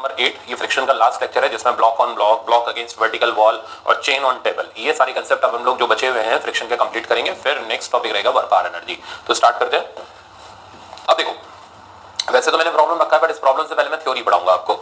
Number 8 ये friction का last lecture है जिसमें block on block, block against vertical wall और चेन ऑन टेबल, ये सारी कंसेप्ट अब हम लोग जो बचे हुए हैं फ्रिक्शन के कंप्लीट करेंगे। फिर नेक्स्ट टॉपिक रहेगा वर्क पावर एनर्जी। तो स्टार्ट करते हैं। अब देखो, वैसे तो मैंने प्रॉब्लम रखा है बट इस प्रॉब्लम से पहले मैं थ्योरी पढ़ाऊंगा आपको।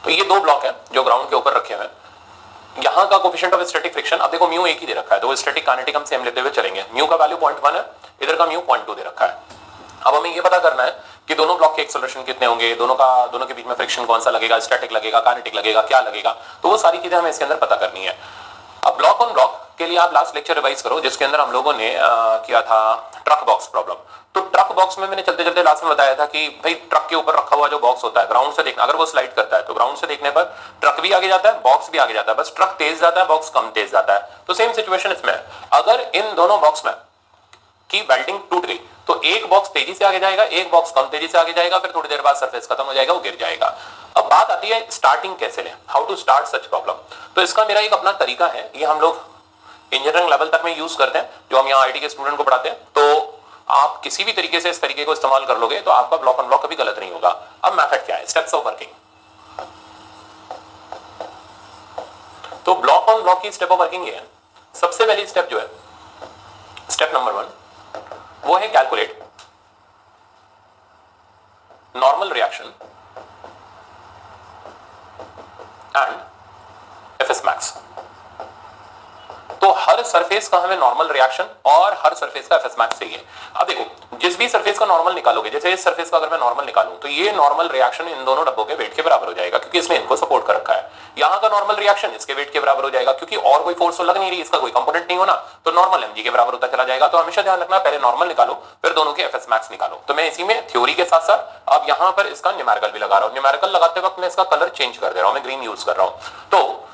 तो ये दो ब्लॉक है जो ग्राउंड के ऊपर रखे हुए हैं। यहाँ का कोफिशिएंट ऑफ स्टैटिक फ्रिक्शन, अब देखो म्यू एक ही दे रखा है तो स्टैटिक काइनेटिक हम सेम लेते हुए चलेंगे। म्यू का वैल्यू 0.1 है, इधर का म्यू 0.2 दे रखा है। अब हमें ये पता करना है कि दोनों ब्लॉक के एक्सेलरेशन कितने होंगे, दोनों के बीच में फ्रिक्शन कौन सा लगेगा, स्टैटिक लगेगा, काइनेटिक लगेगा, क्या लगेगा, तो वो सारी चीजें हमें इसके अंदर पता करनी है। अब ब्लॉक ऑन ब्लॉक के लिए आप लास्ट लेक्चर रिवाइज करो जिसके अंदर हम लोगों ने किया था ट्रक बॉक्स प्रॉब्लम। तो ट्रक बॉक्स में मैंने चलते चलते लास्ट में बताया था कि भाई ट्रक के ऊपर रखा हुआ जो बॉक्स होता है ग्राउंड से देखना, अगर वो स्लाइड करता है तो ग्राउंड से देखने पर ट्रक भी आगे जाता है, बॉक्स भी आगे जाता है, बस ट्रक तेज जाता है, बॉक्स कम तेज जाता है। तो सेम सिचुएशन इसमें, अगर इन दोनों बॉक्स में की वेल्डिंग टूट गई तो एक बॉक्स तेजी से आगे जाएगा, एक बॉक्स कम तेजी से आगे जाएगा, फिर थोड़ी देर बाद सरफेस खत्म हो जाएगा, वो गिर जाएगा। अब बात आती है स्टार्टिंग कैसे लें, how to start such problem. तो इसका मेरा एक अपना तरीका है, ये हम लोग इंजीनियरिंग लेवल तक में यूज करते हैं, जो हम यहाँ आईटी के स्टूडेंट को पढ़ाते हैं। तो आप किसी भी तरीके से इस तरीके को इस्तेमाल कर लोगे तो आपका ब्लॉक ऑन ब्लॉक कभी गलत नहीं होगा। अब मेथड क्या है, स्टेप्स ऑफ वर्किंग। तो ब्लॉक ऑन ब्लॉक की स्टेप ऑफ वर्किंग ये है, सबसे पहली स्टेप जो है, स्टेप नंबर 1, वो है calculate normal reaction and FS max. तो हर सरफेस का हमें नॉर्मल रिएक्शन और हर सरफेस का एफएस मैक्स चाहिए। अब देखो, जिस भी सरफेस का नॉर्मल निकालोगे, जैसे इस सरफेस का अगर मैं नॉर्मल निकालूं तो ये नॉर्मल रिएक्शन इन दोनों डब्बों के वेट के बराबर हो जाएगा क्योंकि इसने इनको सपोर्ट कर रखा है। यहाँ का नॉर्मल रिएक्शन इसके वेट के बराबर हो जाएगा क्योंकि और कोई फोर्स तो लग नहीं रही, इसका कोई कंपोनेंट नहीं होना, तो नॉर्मल एमजी के बराबर होता चला जाएगा। तो हमेशा ध्यान रखना, पहले नॉर्मल निकालो फिर दोनों के एफएस मैक्स निकालो। तो मैं इसी में थ्योरी के साथ साथ अब यहाँ पर इसका न्यूमेरिकल भी लगा रहा हूँ। न्यूमेरिकल लगाते वक्त मैं इसका कलर चेंज कर दे रहा हूँ, मैं ग्रीन यूज कर रहा हूँ। तो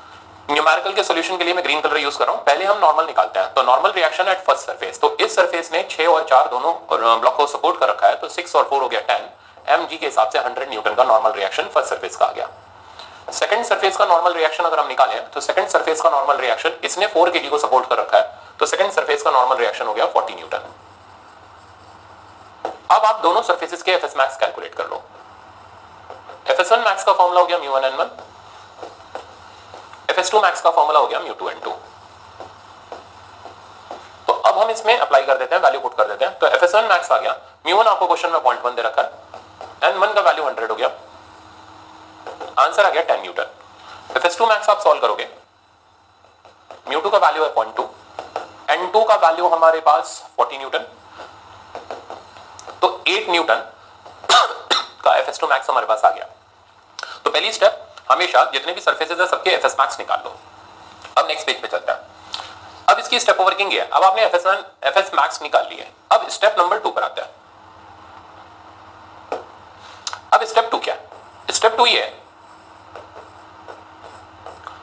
न्यूमेरिकल के सॉल्यूशन के लिए मैं ग्रीन कलर यूज कर रहा हूं। पहले हम नॉर्मल निकालते हैं। तो normal reaction at first surface, तो इस सरफेस ने 6 और 4 दोनों ब्लॉक को सपोर्ट कर रखा है, तो 6 और 4 हो गया 10 mg के हिसाब से 100 न्यूटन का नॉर्मल रिएक्शन फर्स्ट सरफेस का आ गया। सेकंड सरफेस का नॉर्मल रिएक्शन अगर हम निकालें तो सेकंड सरफेस का नॉर्मल रिएक्शन, इसने 4 kg को सपोर्ट कर रखा है, तो सेकंड सरफेस का नॉर्मल रिएक्शन हो गया 40 न्यूटन। अब आप दोनों सरफेसेस के एफएस मैक्स कैलकुलेट कर लो। एफएस1 मैक्स का फॉर्मूला हो गया μ1n1, एफएस2 मैक्स का फॉर्मूला हो गया μ2n2। तो अब हम इसमें अप्लाई कर देते हैं, वैल्यू पुट कर देते हैं। तो एफएस1 मैक्स आ गया, μ1 आपको क्वेश्चन में 0.1 दे रखा है, n1 का वैल्यू 100 हो गया, आंसर आ गया 10 न्यूटन। एफएस2 मैक्स आप सॉल्व करोगे, μ2 का वैल्यू है 0.2, n2 का वैल्यू हमारे पास 40 न्यूटन, तो 8 न्यूटन का एफएस2 मैक्स हमारे पास आ गया। तो पहली स्टेप, हमेशा जितने भी सरफेसेस है सबके एफएस मैक्स निकाल लो। अब नेक्स्ट पेज पे चलते हैं। अब इसकी स्टेप ऑफ वर्किंग है, अब आपने एफएस1 एफएस मैक्स निकाल लिए। अब स्टेप नंबर 2 पर आते हैं। अब स्टेप 2 क्या है? स्टेप 2 ये है,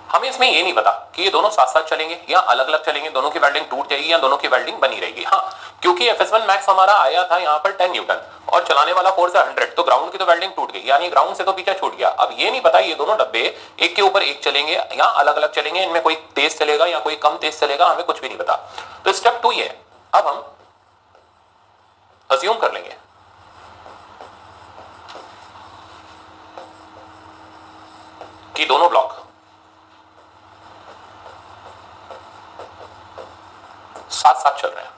हमें इसमें ये नहीं पता कि ये दोनों साथ साथ चलेंगे या अलग अलग चलेंगे, दोनों की वेल्डिंग टूट जाएगी या दोनों की वेल्डिंग बनी रहेगी। हाँ, क्योंकि एफएस1 मैक्स हमारा आया था यहाँ पर 10 न्यूटन और चलाने वाला फोर्स है 100, तो ग्राउंड की तो वेल्डिंग टूट गई, यानी ग्राउंड से तो पीछे छूट गया। अब ये नहीं पता ये दोनों डब्बे एक के ऊपर एक चलेंगे या अलग अलग चलेंगे, इनमें कोई तेज चलेगा या कोई कम तेज चलेगा, हमें कुछ भी नहीं पता। तो स्टेप 2 ये, अब हम अज्यूम कर लेंगे कि दोनों ब्लॉक साथ साथ चल रहे हैं।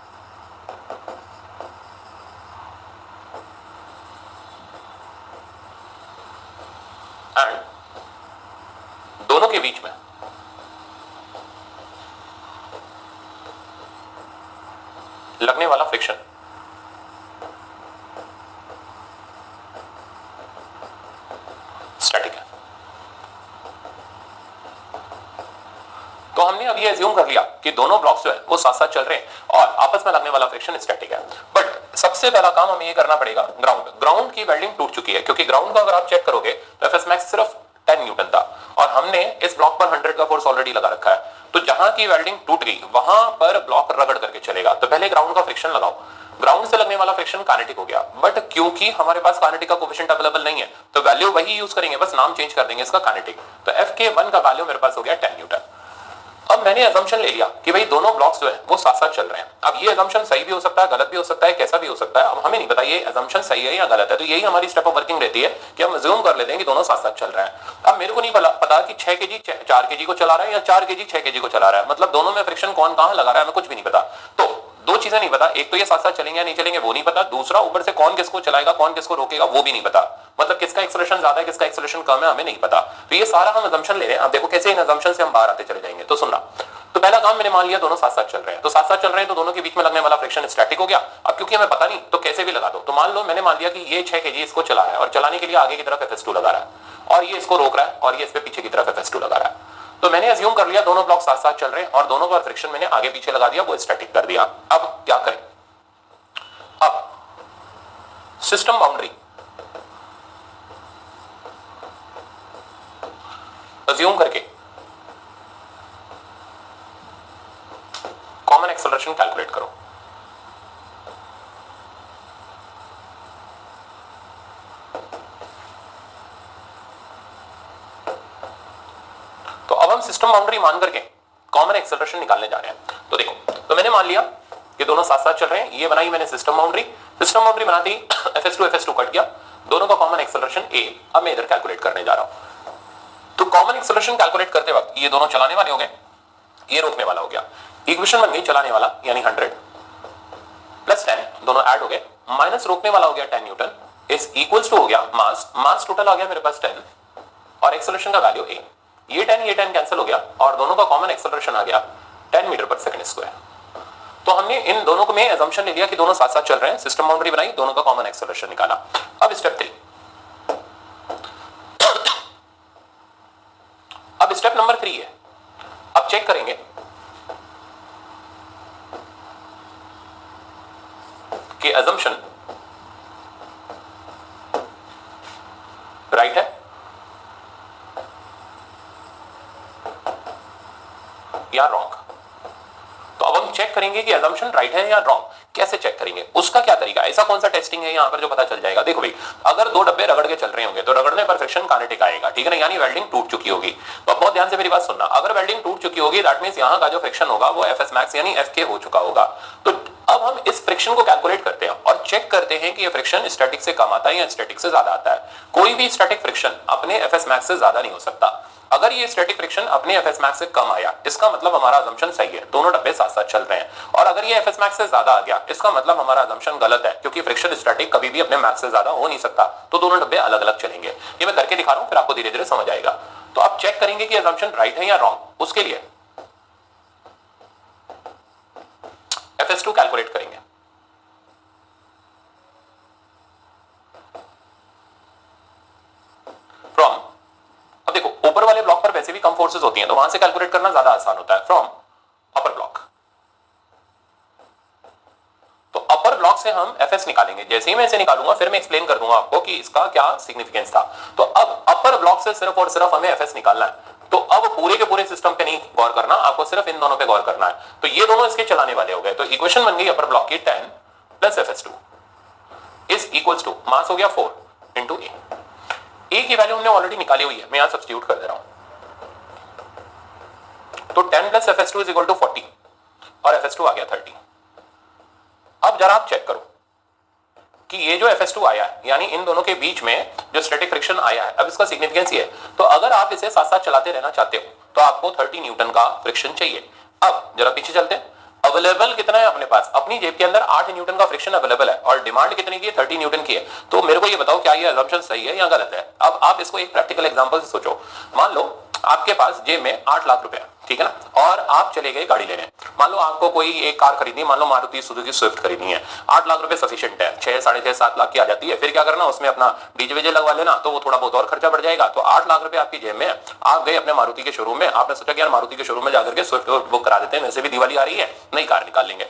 एंड दोनों के बीच में लगने वाला फ्रिक्शन स्टैटिक है। तो हमने अब ये एज्यूम कर लिया कि दोनों ब्लॉक्स जो है वो साथ साथ चल रहे हैं और आपस में लगने वाला फ्रिक्शन स्टैटिक है। बट सबसे पहला काम हमें ये करना पड़ेगा, ग्राउंड की वेल्डिंग टूट चुकी है, क्योंकि ग्राउंड का अगर आप चेक करोगे तो एफएस मैक्स सिर्फ 10 न्यूटन था और हमने इस ब्लॉक पर 100 का फोर्स ऑलरेडी लगा रखा है। तो जहां की वेल्डिंग टूट गई वहां पर ब्लॉक रगड़ करके चलेगा। तो पहले ग्राउंड का फ्रिक्शन लगाओ, ग्राउंड से लगने वाला फ्रिक्शन काइनेटिक हो गया, बट क्योंकि हमारे पास काइनेटिक का कोएफिशिएंट अवेलेबल नहीं है तो वैल्यू वही यूज करेंगे, बस नाम चेंज कर देंगे इसका काइनेटिक। तो F के 1 का वैल्यू मेरे पास हो गया 10 न्यूटन। अब मैंने assumption ले लिया कि भाई दोनों ब्लॉक्स जो है वो साथ साथ चल रहे हैं। अब ये assumption सही भी हो सकता है, गलत भी हो सकता है, कैसा भी हो सकता है, अब हमें नहीं पता ये assumption सही है या गलत है। तो यही हमारी स्टेप ऑफ वर्किंग रहती है कि हम assume कर लेते हैं कि दोनों साथ साथ चल रहे हैं। अब मेरे को नहीं पता कि 6 kg 4 kg को चला रहा है या 4 kg 6 kg को चला रहा है, मतलब दोनों में फ्रिक्शन कौन कहां लगा रहा है हमें कुछ भी नहीं पता। तो दो चीजें नहीं पता, एक तो ये साथ साथ चलेंगे या नहीं चलेंगे वो नहीं पता, दूसरा ऊपर से कौन किसको चलाएगा कौन किसको रोकेगा वो भी नहीं पता, मतलब किसका एक्सेलरेशन ज्यादा है किसका एक्सेलरेशन कम है हमें नहीं पता। तो ये सारा हम assumption ले रहे हैं। अब देखो कैसे इन assumption से हम बाहर आते चले जाएंगे। तो सुनना, तो पहला काम मैंने मान लिया दोनों साथ साथ चल रहे हैं, तो साथ साथ चल रहे हैं तो दोनों के बीच में लगने वाला फ्रिक्शन स्टैटिक हो गया। अब क्योंकि हमें पता नहीं तो कैसे भी लगा दो। तो मान लो मैंने मान लिया कि ये 6 kg इसको चला रहा है और चलाने के लिए आगे की तरफ FS2 लगा रहा है और ये इसको रोक रहा है और ये इस पे पीछे की तरफ FS2 लगा रहा है। तो मैंने अज्यूम कर लिया दोनों ब्लॉक साथ साथ चल रहे हैं और दोनों का फ्रिक्शन मैंने आगे पीछे लगा दिया, वो स्टैटिक कर दिया। अब क्या करें, अब सिस्टम बाउंड्री अज्यूम करके कॉमन एक्सेलरेशन कैलकुलेट करो। तो अब हम सिस्टम बाउंड्री मान करके कॉमन एक्सेलरेशन निकालने जा रहे हैं। तो देखो, तो मैंने मान लिया कि दोनों साथ साथ चल रहे हैं, ये बनाई मैंने सिस्टम बाउंड्री। सिस्टम बाउंड्री बनाती FS2 कट गया, दोनों का कॉमन एक्सेलरेशन A। अब मैं इधर कैलकुलेट करने जा रहा हूं। तो कॉमन एक्सेलरेशन कैलकुलेट करते वक्त ये दोनों चलाने वाले हो गए, ये रोकने वाला हो गया। इक्वेशन बन गई चलाने वाला यानी 100 प्लस 10 दोनों ऐड हो गए, माइनस रोकने वाला हो गया 10 न्यूटन, इज इक्वल्स टू हो गया मास टोटल आ गया मेरे पास 10 और एक्सेलरेशन का वैल्यू A। ये 10 कैंसिल हो गया और दोनों का कॉमन एक्सेलरेशन आ गया 10 मीटर पर सेकंड स्क्वायर। तो हमने इन दोनों को में assumption ले लिया कि दोनों साथ साथ चल रहे हैं, सिस्टम बाउंड्री बनाई, दोनों का कॉमन एक्सेलरेशन निकाला। अब स्टेप 3, अब स्टेप नंबर 3 है, अब चेक करेंगे कि assumption राइट है या रॉन्ग। तो अब हम चेक करेंगे कि assumption राइट है या रॉन्ग। कैसे चेक करेंगे, उसका क्या तरीका, ऐसा कौन सा टेस्टिंग है यहां पर जो पता चल जाएगा। देखो भाई, अगर दो डब्बे रगड़ के चल रहे होंगे तो रगड़ने पर फ्रिक्शन काइनेटिक आएगा, ठीक है ना, यानी वेल्डिंग टूट चुकी होगी। तो बहुत ध्यान से मेरी बात सुनना, अगर वेल्डिंग टूट चुकी होगी दैट मींस यहां का जो फ्रिक्शन होगा वो FS मैक्स यानी FK हो चुका होगा। तो अब हम इस फ्रिक्शन को कैलकुलेट करते हैं और चेक करते हैं कि ये फ्रिक्शन स्टैटिक से कम आता है या स्टैटिक से ज्यादा आता है। कोई भी स्टैटिक फ्रिक्शन अपने FS मैक्स से ज्यादा नहीं हो सकता। अगर ये स्टैटिक फ्रिक्शन अपने FS मैक्स से कम आया इसका मतलब हमारा assumption सही है, दोनों डब्बे साथ साथ चल रहे हैं। और अगर ये FS मैक्स से ज्यादा आ गया इसका मतलब हमारा assumption गलत है, क्योंकि फ्रिक्शन स्टैटिक कभी भी अपने मैक्स से ज्यादा हो नहीं सकता। तो दोनों डब्बे अलग अलग चलेंगे। ये मैं करके दिखा रहा हूं, फिर आपको धीरे धीरे समझ आएगा। तो आप चेक करेंगे कि assumption राइट है या रॉन्ग। उसके लिए FS2 कैलकुलेट करेंगे। फ्रॉम, अब देखो ऊपर वाले ब्लॉक पर वैसे भी कम फोर्सेस होती हैं तो वहां से कैलकुलेट करना ज्यादा आसान होता है। फ्रॉम अपर ब्लॉक, तो अपर ब्लॉक से हम FS निकालेंगे। जैसे ही मैं इसे निकालूंगा फिर मैं एक्सप्लेन कर दूंगा आपको कि इसका क्या सिग्निफिकेंस था। तो अब अपर ब्लॉक से सिर्फ और सिर्फ हमें FS निकालना है। तो अब पूरे के पूरे सिस्टम पे नहीं गौर करना, आपको सिर्फ इन दोनों पे गौर करना है। तो ये दोनों इसके चलाने वाले हो गए। तो इक्वेशन बन गई अपर ब्लॉक की 10 plus FS2 is equals to mass हो गया 4 इंटू A। A की वैल्यू हमने ऑलरेडी निकाली हुई है, मैं यहां सब्स्टिट्यूट कर दे रहा हूं। तो 10 plus FS2 is equal to 40 और FS2 आ गया 30। अब जरा आप चेक करो कि ये जो FS2 आया है यानी इन दोनों के बीच में जो स्टैटिक फ्रिक्शन आया है, अब इसका सिग्निफिकेंस ये है। तो अगर आप इसे साथ साथ चलाते रहना चाहते हो तो आपको 30 न्यूटन का फ्रिक्शन चाहिए। अब जरा पीछे चलते हैं, अवेलेबल कितना है अपने पास, अपनी जेब के अंदर 8 न्यूटन का फ्रिक्शन अवेलेबल है और डिमांड कितनी की है, 30 न्यूटन की है। तो मेरे को ये बताओ क्या ये assumption सही है या गलत है। अब आप इसको एक प्रैक्टिकल एग्जांपल से सोचो। मान लो आपके पास जेब में 8 लाख रुपए, ठीक है ना, और आप चले गए गाड़ी लेने। मान लो आपको कोई एक कार खरीदनी, मान लो मारुति सुजुकी स्विफ्ट खरीदनी है, 8 लाख रुपए सफिशिएंट है, 6 साढ़े 6 7 लाख की आ जाती है। फिर क्या करना, उसमें अपना डीजे वीजे लगवा लेना, तो वो थोड़ा बहुत और खर्चा बढ़ जाएगा। तो 8 लाख रुपए आपकी जेब में, आप गए अपने मारुति के शोरूम में, आपने सोचा कि यार मारुति के शोरूम में जाकर के स्विफ्ट बुक करा देते हैं, वैसे भी दिवाली आ रही है, नई कार निकाल लेंगे।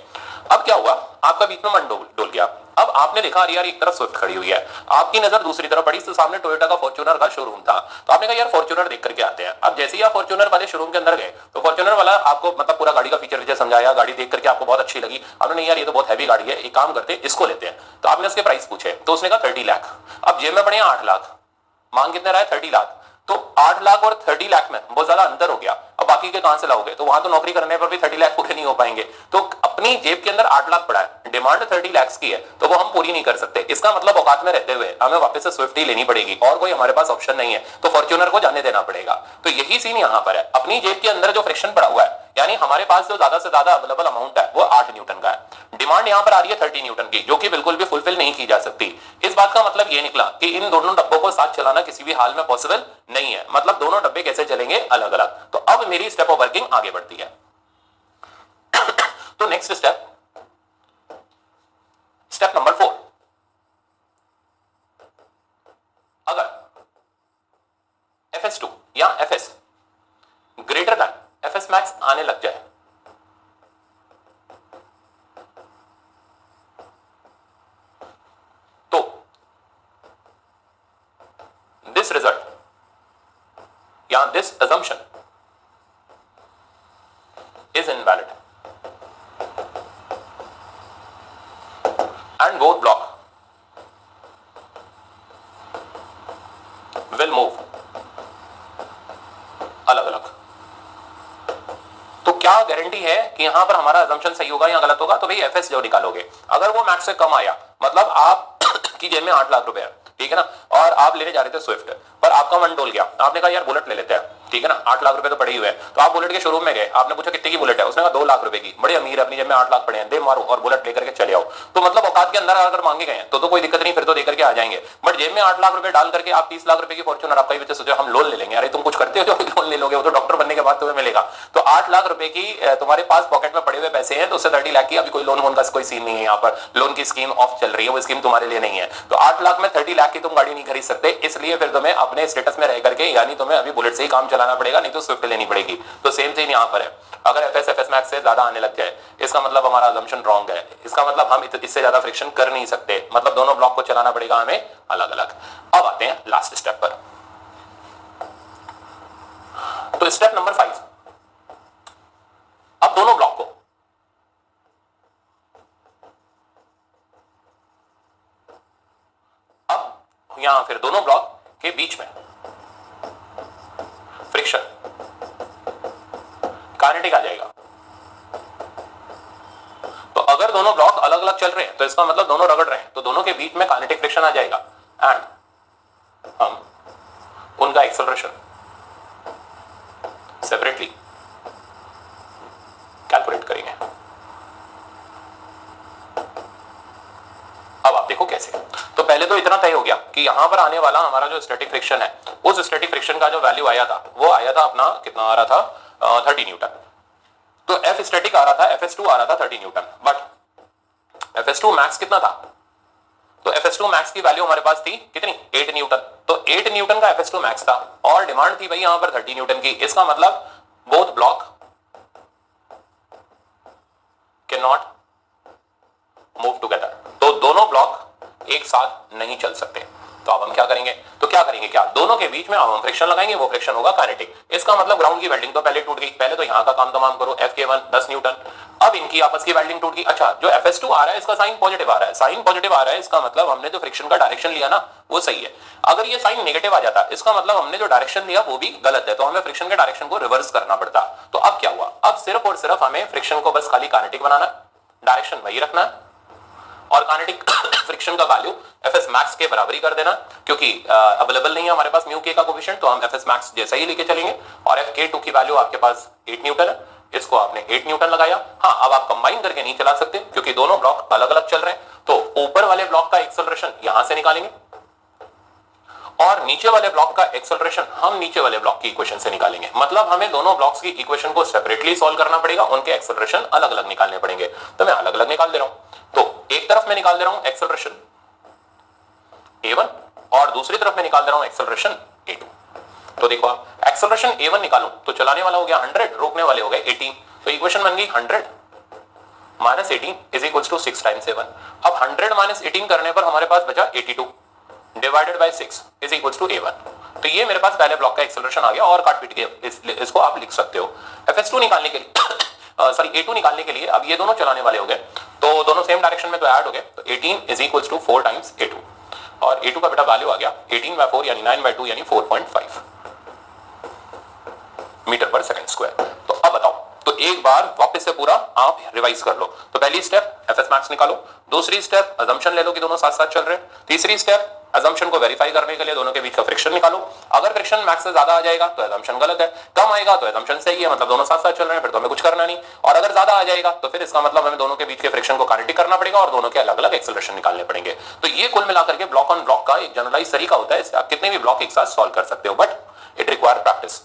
अब क्या हुआ, आपका बीच में मन डोल गया। अब आपने देखा यार एक तरफ स्विफ्ट खड़ी हुई है, आपकी नजर दूसरी तरफ पड़ी तो सामने टोयोटा का फॉर्च्यूनर का शोरूम था। तो आपने कहा यार फॉर्च्यूनर देख करके आते हैं। अब जैसे ही आप फॉर्च्यूनर वाले शोरूम के अंदर गए तो फॉर्च्यूनर वाला आपको मतलब पूरा गाड़ी का फीचर फीचर समझाया, गाड़ी देख करके आपको बहुत अच्छी लगी। आपने नहीं यार ये तो बहुत हैवी गाड़ी है, एक काम करते हैं इसको लेते हैं। तो आपने उसके प्राइस पूछे तो उसने कहा 30 लाख। अब जेब में पड़े 8 लाख, मांग कितने रहा है 30 लाख। तो 8 लाख और 30 लाख में बहुत ज्यादा अंतर हो गया। अब बाकी के कहां से लाओगे? तो वहां तो नौकरी करने पर भी 30 लाख पूरे नहीं हो पाएंगे। तो अपनी जेब के अंदर 8 लाख पड़ा है, डिमांड 30 लाख की है, तो वो हम पूरी नहीं कर सकते। इसका मतलब औकात में रहते हुए हमें वापस से स्विफ्ट ही लेनी पड़ेगी और कोई हमारे पास ऑप्शन नहीं है, तो फॉर्च्यूनर को जाने देना पड़ेगा। तो यही सीन यहां पर है, अपनी जेब के अंदर जो फ्रिक्शन पड़ा हुआ है, यानी हमारे पास जो ज्यादा से ज्यादा अवेलेबल अमाउंट है वो 8 न्यूटन का है, डिमांड यहां पर आ रही है 30 न्यूटन की, जो कि बिल्कुल भी फुलफिल नहीं की जा सकती। इस बात का मतलब ये निकला कि इन दोनों डब्बों को साथ चलाना किसी भी हाल में पॉसिबल नहीं है। मतलब दोनों डब्बे कैसे चलेंगे? अलग अलग। तो अब मेरी स्टेप ऑफ वर्किंग आगे बढ़ती है। तो नेक्स्ट स्टेप नंबर 4, अगर FS2 या FS greater than FS max आने लग जाए, तो दिस रिजल्ट या this assumption is invalid and both block will move अलग अलग। तो क्या गारंटी है कि यहां पर हमारा assumption सही होगा या गलत होगा? तो भाई FS जो निकालोगे, अगर वो मैक्स से कम आया, मतलब आप की जेब में 8 लाख रुपए है, ठीक है ना, और आप लेने जा रहे थे स्विफ्ट, पर आपका मन डोल गया, आपने कहा यार बुलेट ले लेते हैं, ठीक है ना, 8 लाख रुपए तो पड़े हुए हैं। तो आप बुलेट के शोरूम में गए, आपने पूछा कितने की बुलेट है, उसने कहा 2 लाख रुपए की, बड़े अमीर है, अपनी जेब में 8 लाख पड़े हैं, दे मारो और बुलेट लेकर के चले आओ। तो मतलब औकात के अंदर अगर मांगे गए तो कोई दिक्कत नहीं, फिर तो देकर के आ जाएंगे। बट जेब में 8 लाख रुपए डाल करके आप 30 लाख रुपए की फॉर्च्यूनर, आपका ही बच्चे सोचो हम लोन ले लेंगे, अरे तुम कुछ करते हो जो लोन ले लोगे, वो तो डॉक्टर बनने के बाद तुम्हें मिलेगा। तो 8 लाख रुपए की तुम्हारे पास पॉकेट में पड़े हुए पैसे हैं, तो उससे 30 लाख की अभी कोई लोन का कोई सीन नहीं है, यहाँ पर लोन की स्कीम ऑफ चल रही है, वो स्कीम तुम्हारे लिए नहीं है। तो 8 लाख में 30 लाख की तुम गाड़ी नहीं खरीद सकते, इसलिए फिर तुम्हें अपने स्टेटस में रह करके, यानी तुम्हें अभी बुलेट से ही काम चलाना पड़ेगा, नहीं तो स्विफ्ट लेनी पड़ेगी। तो सेम चीज यहाँ पर है, अगर FS मैक्स से ज्यादा आने लग जाए, इसका मतलब हमारा असम्पशन रॉन्ग है, इसका मतलब हम इससे ज्यादा फ्रिक्शन कर नहीं सकते, मतलब दोनों ब्लॉक को चलाना पड़ेगा हमें अलग अलग। अब आते हैं लास्ट स्टेप पर। तो स्टेप नंबर 5, अब दोनों ब्लॉक को अब यहां फिर दोनों ब्लॉक के बीच में फ्रिक्शन काइनेटिक आ जाएगा। तो अगर दोनों ब्लॉक अलग अलग चल रहे हैं, तो इसका मतलब दोनों रगड़ रहे हैं, तो दोनों के बीच में काइनेटिक फ्रिक्शन आ जाएगा एंड हम उनका एक्सेलरेशन सेपरेटली कैलकुलेट करेंगे। अब आप देखो कैसे। तो पहले तो इतना तय हो गया कि यहां पर आने वाला हमारा जो स्टैटिक फ्रिक्शन है, उस स्टैटिक फ्रिक्शन का जो वैल्यू आया था, वो आया था अपना कितना आ रहा था, 30 न्यूटन। तो F स्टैटिक आ रहा था, FS2 आ रहा था 30 न्यूटन, बट FS2 मैक्स कितना था? तो FS2 मैक्स की वैल्यू हमारे पास थी कितनी? 8 न्यूटन। तो 8 न्यूटन का FS2 मैक्स था और डिमांड थी भाई यहां पर 30 न्यूटन की। इसका मतलब both block can not move together, तो दोनों ब्लॉक एक साथ नहीं चल सकते। तो अब हम क्या करेंगे? क्या दोनों के बीच में अब हम फ्रिक्शन लगाएंगे, वो फ्रिक्शन होगा काइनेटिक। इसका मतलब ग्राउंड की वेल्डिंग तो पहले टूट गई, पहले तो यहां का काम तमाम करो, FK1 10 न्यूटन, अब इनकी आपस की वेल्डिंग टूट गई। अच्छा, जो FS2 आ रहा है इसका साइन पॉजिटिव आ रहा है, साइन पॉजिटिव आ रहा है, इसका मतलब हमने जो फ्रिक्शन का डायरेक्शन लिया ना वो सही है। अगर ये साइन नेगेटिव आ जाता, इसका मतलब हमने जो डायरेक्शन लिया वो भी गलत है, तो हमें फ्रिक्शन के डायरेक्शन को रिवर्स करना पड़ता। तो अब क्या हुआ? अब सिर्फ और सिर्फ हमें फ्रिक्शन को बस खाली काइनेटिक बनाना, डायरेक्शन वही रखना है और काइनेटिक फ्रिक्शन का वैल्यू FS मैक्स के बराबर ही कर देना, क्योंकि अवेलेबल नहीं है हमारे पास म्यू के का कोफिशिएंट, तो हम FS मैक्स जैसा ही लेके चलेंगे। और FK2 की वैल्यू आपके पास 8 न्यूटन है, इसको आपने 8 न्यूटन लगाया। हाँ, अब आप कंबाइन करके नहीं चला सकते क्योंकि दोनों ब्लॉक अलग अलग चल रहे हैं, तो ऊपर वाले ब्लॉक का एक्सेलरेशन यहां से निकालेंगे और नीचे वाले ब्लॉक का एक्सेलरेशन हम नीचे वाले ब्लॉक की इक्वेशन से निकालेंगे। मतलब हमें दोनों ब्लॉक्स की इक्वेशन को सेपरेटली सॉल्व करना पड़ेगा, उनके एक्सेलरेशन अलग अलग निकालने पड़ेंगे। तो मैं अलग अलग निकाल दे रहा हूं। तो एक तरफ मैं निकाल दे रहा हूं एक्सेलरेशन A1 और दूसरी तरफ मैं निकाल दे रहा हूं एक्सेलरेशन A2। तो देखो आप, एक्सेलरेशन A1 निकालूं तो चलाने वाला हो गया 100, रोकने वाले हो गए 18, तो इक्वेशन बन गई 100 minus 18 is equals to 6 times A1। अब 100 माइनस 18 करने पर हमारे पास बचा 82 divided by 6 is equals to A1। तो ये मेरे पास पहले ब्लॉक का एक्सेलरेशन आ गया और काट पीट के इसको आप लिख सकते हो। FS2 निकालने के लिए सॉरी A2 निकालने के लिए अब ये दोनों चलाने वाले हो गए, तो दोनों सेम डायरेक्शन में तो ऐड हो गए, तो 18 is equals to 4 times A2 और A2 का बेटा वैल्यू आ गया 18/4 यानी 9/2 यानी 4.5। मीटर पर सेकंड स्क्वायर। तो अब बताओ, तो एक बार वापस से पूरा आप रिवाइज कर लो। तो पहली स्टेप एफएस मैक्स निकालो, दूसरी स्टेप अजम्पशन ले लो कि दोनों साथ साथ चल रहे हैं, तीसरी स्टेप अजम्पशन को वेरीफाई करने के लिए दोनों के बीच का फ्रिक्शन निकालो। अगर फ्रिक्शन मैक्स से ज्यादा आ जाएगा तो अजम्पशन गलत है, कम आएगा तो अजम्पशन सही है, मतलब दोनों साथ साथ चल रहे हैं, फिर तो हमें कुछ करना नहीं। और अगर ज्यादा आ जाएगा तो फिर इसका मतलब हमें दोनों के बीच के फ्रिक्शन को काइनेटिक करना पड़ेगा और दोनों के अलग अलग एक्सेलरेशन निकालने पड़ेंगे। तो ये कुल मिलाकर के ब्लॉक ऑन ब्लॉक का एक जनरलाइज तरीका होता है, इससे आप कितने भी ब्लॉक एक साथ सॉल्व कर सकते हो, बट इट रिक्वायर प्रैक्टिस।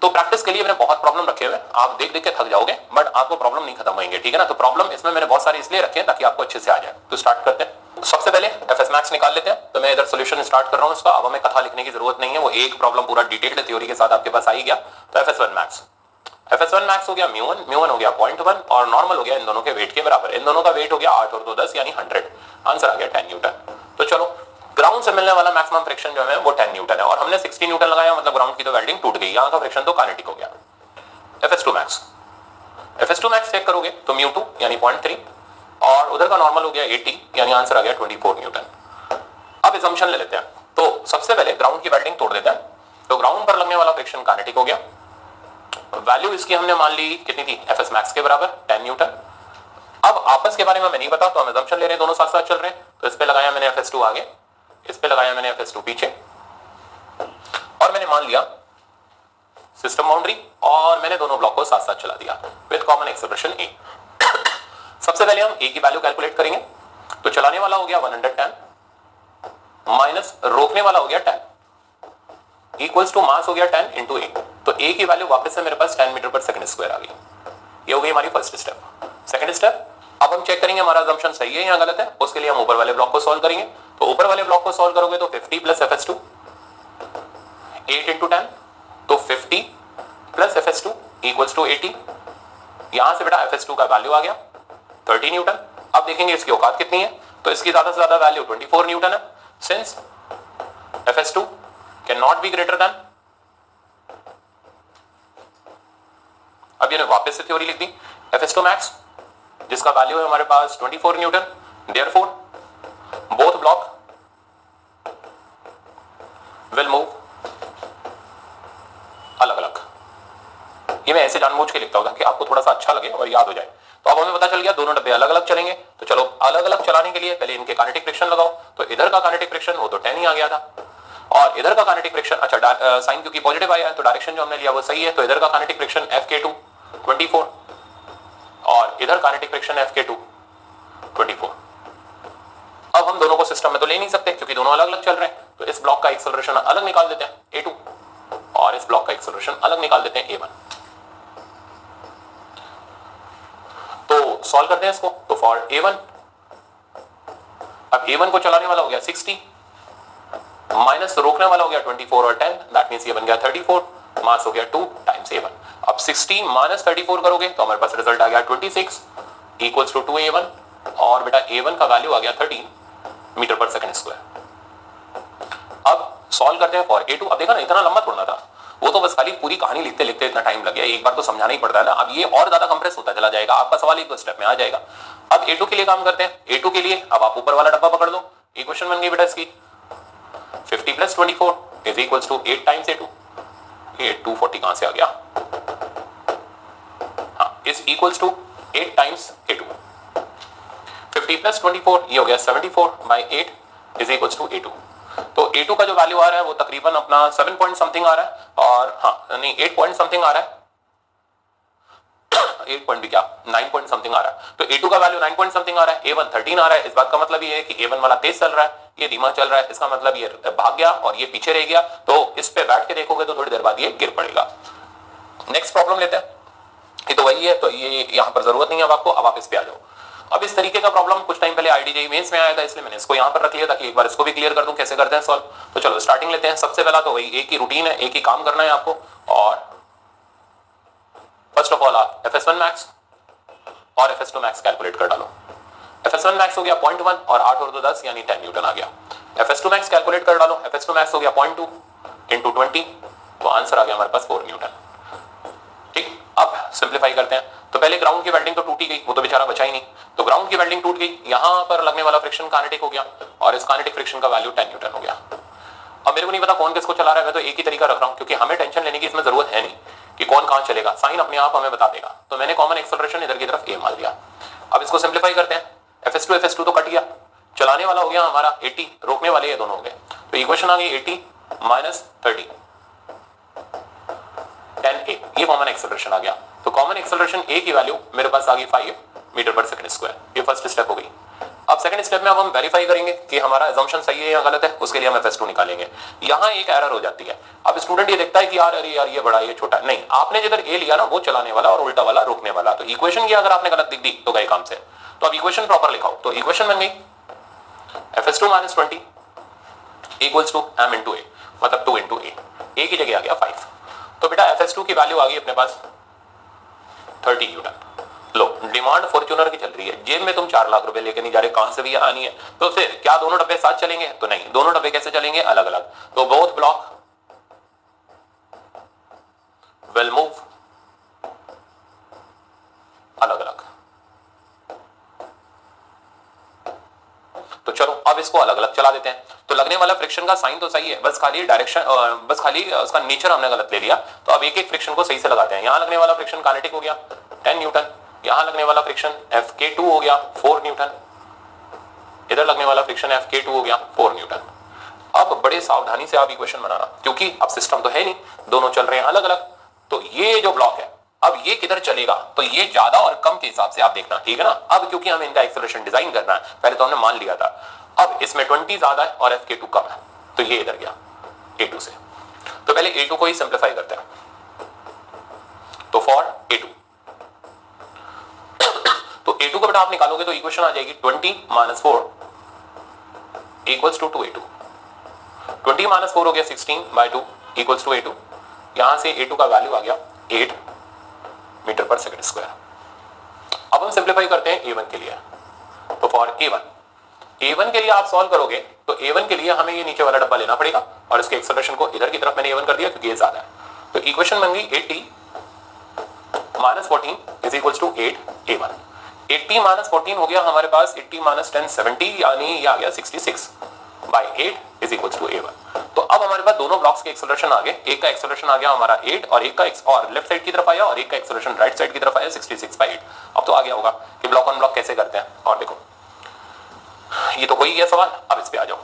तो प्रैक्टिस के लिए मैंने बहुत प्रॉब्लम रखे हुए, आप देख देख के थक जाओगे, बट आपको प्रॉब्लम नहीं खत्म होंगे, ठीक है ना। तो प्रॉब्लम इसमें मैंने बहुत सारे इसलिए रखे हैं ताकि आपको अच्छे से आ जाए। तो स्टार्ट करते हैं, सबसे पहले एफएस मैक्स निकाल लेते हैं। तो मैं इधर सॉल्यूशन स्टार्ट कर रहा हूं इसका, अब हमें कथा लिखने की जरूरत नहीं है, वो एक प्रॉब्लम पूरा डिटेल्ड थ्योरी के साथ आपके पास आ ही गया। तो एफएस1 मैक्स हो गया म्यू1 हो गया 0.1 और नॉर्मल हो गया इन दोनों के वेट के बराबर। इन दोनों का वेट हो गया 8 और 2 10 यानी 100, आंसर आ गया 10 न्यूटन। तो चलो, ग्राउंड से मिलने वाला मैक्सिमम फ्रिक्शन जो है वो 10 न्यूटन है और हमने 60 न्यूटन लगाया, मतलब ग्राउंड की तो वेल्डिंग टूट गई, यहां का फ्रिक्शन तो काइनेटिक हो गया। एफएस2 मैक्स चेक करोगे तो म्यू2 यानी 0.3 और उधर का नॉर्मल हो गया 80 यानी आंसर आ गया 24 न्यूटन। अब असम्पशन ले लेते हैं। तो सबसे पहले ग्राउंड की वेल्डिंग तोड़ देते हैं। तो ग्राउंड पर लगने वाला फ्रिक्शन काइनेटिक हो गया। वैल्यू इसकी हमने मान ली कितनी थी, एफएस मैक्स के बराबर 10 न्यूटन। अब आपस के बारे में मैं नहीं बता, तो हम असम्पशन ले रहे हैं, दोनों साथ साथ चल रहे हैं। तो इस पे लगाया मैंने एफएस2 आगे, इस पे लगाया मैंने एफएस2 पीछे और मैंने मान लिया सिस्टम बाउंड्री और मैंने दोनों ब्लॉक को साथ साथ चला दिया विद कॉमन एक्सप्रेशन ए। सबसे पहले हम ए की वैल्यू कैलकुलेट करेंगे। तो चलाने वाला हो गया 110 माइनस रोकने वाला हो गया 10 इक्वल्स टू मास हो गया 10 इंटू ए। तो ए की वैल्यू वापस से मेरे पास 10 मीटर पर सेकंड स्क्वायर आ गई। ये हो गई हमारी फर्स्ट स्टेप। सेकंड स्टेप, अब हम चेक करेंगे हमारा असम्पशन सही है या गलत है। उसके लिए हम ऊपर वाले ब्लॉक को सॉल्व करेंगे। तो ऊपर वाले ब्लॉक को सॉल्व करोगे तो 50 प्लस एफएस2 8 इंटू 10, तो 50 प्लस एफएस2 इक्वल्स टू 80। यहां से बेटा एफएस2 का वैल्यू आ गया 30 न्यूटन। अब देखेंगे इसकी औकात कितनी है। तो इसकी ज्यादा से ज्यादा वैल्यू 24 न्यूटन है, सिंस एफएस2 can not be greater than. अब ये वापस से थ्योरी लिख दी, एफएस2 मैक्स जिसका वैल्यू है हमारे पास 24 Newton, therefore both block will move अलग अलग। ये मैं ऐसे जानबूझ के लिखता हूं ताकि आपको थोड़ा सा अच्छा लगे और याद हो जाए। तो अब हमें पता चल गया दोनों डब्बे अलग अलग चलेंगे। तो चलो, अलग अलग चलाने के लिए पहले इनके काइनेटिक फ्रिक्शन लगाओ। तो इधर का काइनेटिक फ्रिक्शन वो तो 10 ही आ गया था और इधर का काइनेटिक फ्रिक्शन, अच्छा साइन क्योंकि पॉजिटिव आया है तो डायरेक्शन जो हमने लिया वो सही है। तो इधर का काइनेटिक फ्रिक्शन FK2 24 और इधर काइनेटिक फ्रिक्शन FK2 24। अब हम दोनों को सिस्टम में तो ले नहीं सकते क्योंकि दोनों अलग अलग चल रहे हैं। तो इस ब्लॉक का एक्सेलरेशन अलग निकाल देते हैं A2 और इस ब्लॉक का एक्सेलरेशन अलग निकाल देते हैं A1। तो सॉल्व करते हैं इसको। तो फॉर A1, अब A1 को चलाने वाला हो गया 60 माइनस रोकने वाला हो गया 24 और 10, दैट मींस ये बन गया 34, मास हो गया 2 टाइम्स A1। अब 60 माइनस 34 करोगे तो हमारे पास रिजल्ट आ गया 26 इक्वल्स टू 2A1 और बेटा A1 का वैल्यू आ गया 13 मीटर पर सेकंड स्क्वायर। अब सॉल्व करते हैं फॉर A2। अब देखा ना, इतना लंबा थोड़ा था, वो तो बस खाली पूरी कहानी लिखते लिखते इतना टाइम लग गया, एक बार तो समझाना ही पड़ता है ना। अब ये और ज्यादा कंप्रेस होता चला जाएगा, आपका सवाल एक दो स्टेप में आ जाएगा। अब A2 के लिए काम करते हैं। A2 के लिए अब आप ऊपर वाला डब्बा पकड़ लो, इक्वेशन बन गई बेटा इसकी 50 plus 24 is equals to 8 times A2। ये 240 कहां से आ गया, हाँ, is equals to 8 times A2। 50 plus 24 ये हो गया 74 by 8 is equals to A2। तो A2 का जो वैल्यू आ रहा है वो तकरीबन अपना 7 पॉइंट समथिंग आ रहा है और हाँ नहीं 8 पॉइंट समथिंग आ रहा है, 8 पॉइंट भी क्या 9 पॉइंट समथिंग आ रहा है। तो A2 का वैल्यू 9 पॉइंट समथिंग आ रहा है, A1 13 आ रहा है। इस बात का मतलब ये है कि A1 वाला तेज चल रहा है, ये धीमा चल रहा है, इसका मतलब ये भाग गया और ये पीछे रह गया। तो इस पे बैठ के देखोगे तो थोड़ी देर बाद ये गिर पड़ेगा। नेक्स्ट प्रॉब्लम लेते हैं। ये तो वही है, तो ये यहां पर जरूरत नहीं है अब आपको, अब आप इस पे आ जाओ। अब इस तरीके का प्रॉब्लम कुछ टाइम पहले IIT JEE मेंस में आया था, इसलिए मैंने इसको यहां पर रख लिया ताकि एक बार इसको भी क्लियर कर दूं कैसे करते हैं सॉल्व। तो चलो स्टार्टिंग लेते हैं। सबसे पहला तो वही एक ही रूटीन है, एक ही काम करना है आपको। और फर्स्ट ऑफ ऑल आप FS1 मैक्स और FS2 मैक्स कैलकुलेट कर डालो। FS1 मैक्स हो गया 0.1 और 8 और 2 10 यानी 10 न्यूटन आ गया। FS2 मैक्स कैलकुलेट कर डालो। FS2 मैक्स हो गया 0.2 इंटू 20, तो आंसर आ गया हमारे पास 4 न्यूटन। ठीक, अब सिंप्लीफाई करते हैं। तो पहले ग्राउंड की वेल्डिंग तो टूटी गई, वो तो बेचारा बचा ही नहीं। तो ग्राउंड की वेल्डिंग टूट गई, यहां पर लगने वाला फ्रिक्शन काइनेटिक हो गया और इस काइनेटिक फ्रिक्शन का वैल्यू 10 न्यूटन हो गया। अब मेरे को नहीं पता कौन किसको चला रहा है, मैं तो एक ही तरीका रख रहा हूं क्योंकि हमें टेंशन लेने की इसमें जरूरत है नहीं कि कौन कहां चलेगा, साइन अपने आप हमें बता देगा। तो मैंने कॉमन एक्सेलरेशन इधर की तरफ a मान लिया। अब इसको सिंप्लीफाई करते हैं, Fs2 तो कट गया, चलाने वाला हो गया हमारा 80, रोकने वाले ये दोनों हो गए। तो इक्वेशन आ गई 80 माइनस 30 10a, ये कॉमन एक्सेलरेशन आ गया। तो कॉमन एक्सेलरेशन a की वैल्यू मेरे पास आ गई 5 मीटर पर सेकंड स्क्वायर। ये फर्स्ट स्टेप हो गई। अब सेकंड स्टेप में अब हम वेरीफाई करेंगे कि हमारा अजम्पशन सही है या गलत है, उसके लिए हम Fs2 निकालेंगे। यहां एक एरर हो जाती है। अब स्टूडेंट ये देखता है कि यार अरे यार ये बड़ा ये छोटा, नहीं, आपने जिधर a लिया ना वो चलाने वाला और उल्टा वाला रोकने वाला। तो इक्वेशन की अगर आपने गलत लिख दी तो गए काम से। तो अब इक्वेशन प्रॉपर लिखाओ। तो इक्वेशन बन गई Fs2 minus 20 equals to m into a, मतलब 2 इंटू a की जगह आ गया 5। तो बेटा Fs2 की वैल्यू आ गई अपने पास 30 न्यूटन। लो, डिमांड फॉर्च्यूनर की चल रही है, जेब में तुम 4 लाख रुपए लेके नहीं जा रहे, कहां से भी आनी है। तो फिर क्या दोनों डब्बे साथ चलेंगे? तो नहीं, दोनों डब्बे कैसे चलेंगे? अलग अलग। तो बोथ ब्लॉक विल मूव अलग अलग। तो चलो अब इसको अलग अलग चला देते हैं। तो लगने वाला फ्रिक्शन का साइन तो सही है, बस खाली डायरेक्शन, बस खाली उसका नेचर हमने गलत ले लिया। तो अब एक एक फ्रिक्शन को सही से लगाते हैं। यहां लगने वाला फ्रिक्शन काइनेटिक हो गया 10 न्यूटन, यहां लगने वाला फ्रिक्शन Fk2 हो गया 4 न्यूटन, इधर लगने वाला फ्रिक्शन Fk2 हो गया 4 न्यूटन। अब बड़े सावधानी से आप इक्वेशन बनाना, क्योंकि अब सिस्टम तो है नहीं, दोनों चल रहे हैं अलग अलग। तो ये जो ब्लॉक है अब ये किधर चलेगा, तो ये ज्यादा और कम के हिसाब से आप देखना, ठीक है ना। अब क्योंकि हमें इनका एक्सेलरेशन डिजाइन करना है, पहले तो हमने मान लिया था। अब इसमें 20 ज्यादा है और Fk2 कम है, तो ये इधर गया A2 से। तो पहले A2 को ही सिंप्लीफाई करते हैं। तो फॉर A2, तो A2 को बेटा आप निकालोगे तो इक्वेशन आ जाएगी 20 minus 4 equals to 2A2। 20 minus 4 हो गया 16/2 इक्वल्स टू A2। यहां से A2 का वैल्यू आ गया 8 मीटर पर सेकंड स्क्वायर। अब हम सिंप्लीफाई करते हैं A1 के लिए। तो फॉर A1 के लिए आप सॉल्व करोगे तो A1 के लिए हमें ये नीचे वाला डब्बा लेना पड़ेगा और इसके एक्सेलरेशन को इधर की तरफ मैंने A1 कर दिया क्योंकि ये ज्यादा है। तो इक्वेशन बन गई 80 minus 14 is equals to 8A1। 80 minus 14 हो गया हमारे पास 80 माइनस 10 70, यानी ये आ गया 66/8 इज इक्वल्स टू A1। तो अब हमारे पास दोनों ब्लॉक्स के एक्सेलरेशन आ गए। एक का एक्सेलरेशन आ गया हमारा 8 और एक का और लेफ्ट साइड की तरफ आया, और एक का एक्सेलरेशन राइट साइड की तरफ आया 66/8। अब तो आ गया होगा कि ब्लॉक ऑन ब्लॉक कैसे करते हैं। और देखो ये तो कोई गया सवाल, अब इस पे आ जाओ।